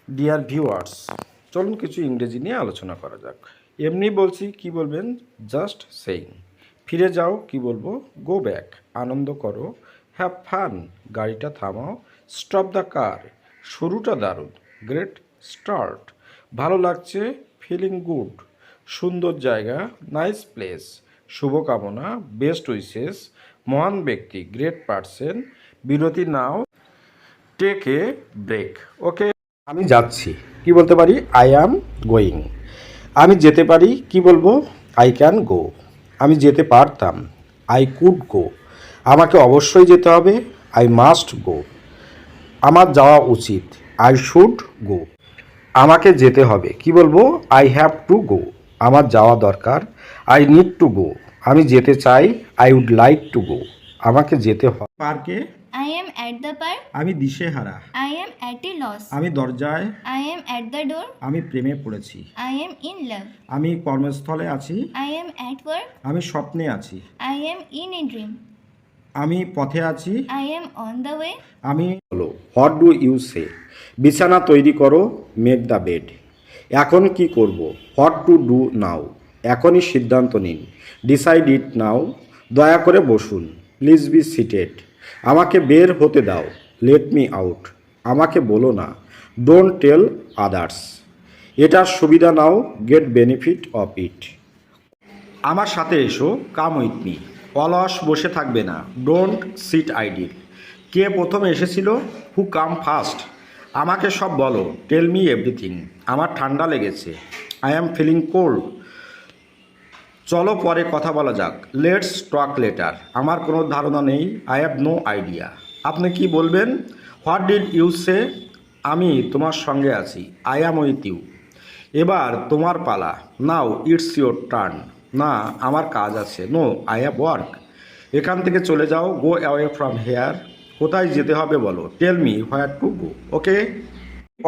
Dear viewers, চলুন কিছু ইংরেজি নিয়ে আলোচনা করা যাক। এমনি বলছি, কি বলবেন? Just saying. ফিরে যাও, কি বলবো? Go back. আনন্দ করো, হ্যাভ ফান। গাড়িটা থামাও, স্টপ দ্য কার। শুরুটা দারুণ, গ্রেট স্টার্ট। ভালো লাগছে, ফিলিং গুড। সুন্দর জায়গা, নাইস প্লেস। শুভকামনা, বেস্ট উইসেস। মহান ব্যক্তি, গ্রেট পারসন। বিরতি নাও, টেক এ ব্রেক। ওকে, আমি যাচ্ছি, কি বলতে পারি? I am going. আমি যেতে পারি, কি বলবো? I can go. আমি যেতে পারতাম, আই কুড গো। আমাকে অবশ্যই যেতে হবে, আই মাস্ট গো। আমার যাওয়া উচিত, আই শুড গো। আমাকে যেতে হবে, কি বলবো? I have to go. আমার যাওয়া দরকার, আই নিড টু গো। আমি যেতে চাই, I would like to go. আমাকে যেতে হবে পার্কে। I am at the park. আমি দিশেহারা। I am at a loss. আমি দরজায়। I am at the door. আমি প্রেমে পড়েছি। I am in love. আমি কর্মস্থলে আছি। I am at work. আমি স্বপ্নে আছি। I am in a dream. আমি পথে আছি। I am on the way. আমি হলো হোয়াট ডু ইউ সে? বিছানা তৈরি করো, মেক দ্য বেড। এখন কি করব? What to do now? এখনই সিদ্ধান্ত নিন, ডিসাইড ইট নাও। দয়া করে বসুন, প্লিজ বি সিটেড। আমাকে বের হতে দাও, লেট মি আউট। আমাকে বলো না, ডোন্ট টেল আদার্স। এটার সুবিধা নাও, গেট বেনিফিট অফ ইট। আমার সাথে এসো, কাম উইথ মি। অলস বসে থাকবে না, ডোন্ট সিট আইডিল। কে প্রথম এসেছিল? হু কাম ফার্স্ট? আমাকে সব বলো, টেল মি এভরিথিং। আমার ঠান্ডা লেগেছে, আই অ্যাম ফিলিং কোল্ড। চলো পরে কথা বলা যাক, লেটস টক লেটার। আমার কোনো ধারণা নেই, আই হ্যাভ নো আইডিয়া। আপনি কি বলবেন? হোয়াট ডিড ইউ সে? আমি তোমার সঙ্গে আছি, আই অ্যাম উইথ ইউ। এবার তোমার পালা, নাও ইটস ইয়োর টার্ন। না, আমার কাজ আছে, নো আই হ্যাভ ওয়ার্ক। এখান থেকে চলে যাও, গো অ্যাওয়ে ফ্রম হেয়ার। কোথায় যেতে হবে বলো, tell me where to go. ওকে,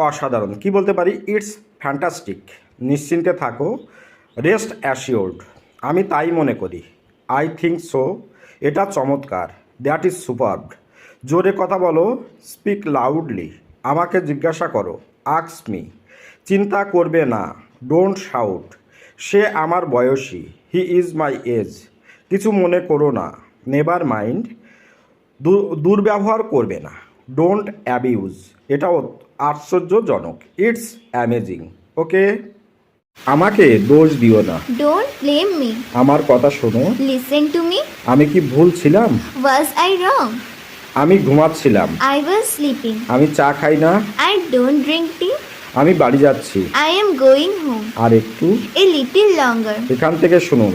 অসাধারণ, কি বলতে পারি? It's fantastic. নিশ্চিন্তে থাকো, রেস্ট অ্যাসিওর্ড। আমি তাই মনে করি, আই থিঙ্ক সো। এটা চমৎকার, দ্যাট ইজ সুপারব। জোরে কথা বলো, স্পিক লাউডলি। আমাকে জিজ্ঞাসা করো, আস্ক মি। চিন্তা করবে না, ডোন্ট শাউট। সে আমার বয়সী, হি ইজ মাই এজ। কিছু মনে করো না, নেভার মাইন্ড। দুর্ব্যবহার করবে না, ডোন্ট অ্যাবিউজ। এটাও আশ্চর্যজনক, ইটস অ্যামেজিং। ওকে, আমাকে দোষ দিও না, Don't blame me. আমার কথা শোনো। Listen to me. আমি কি ভুল ছিলাম? Was I wrong? আমি ঘুমাচ্ছিলাম। I was sleeping. আমি চা খাই না। I don't drink tea. আমি বাড়ি যাচ্ছি। I am going home. আর একটু A little longer. এখান থেকে শুনুন।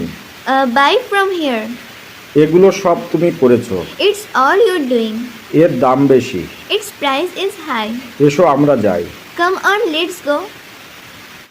Bye from here. এগুলো সব তুমি করেছো, It's all you're doing. এর দাম বেশি। Its price is high. এসো আমরা যাই। Come on, let's go.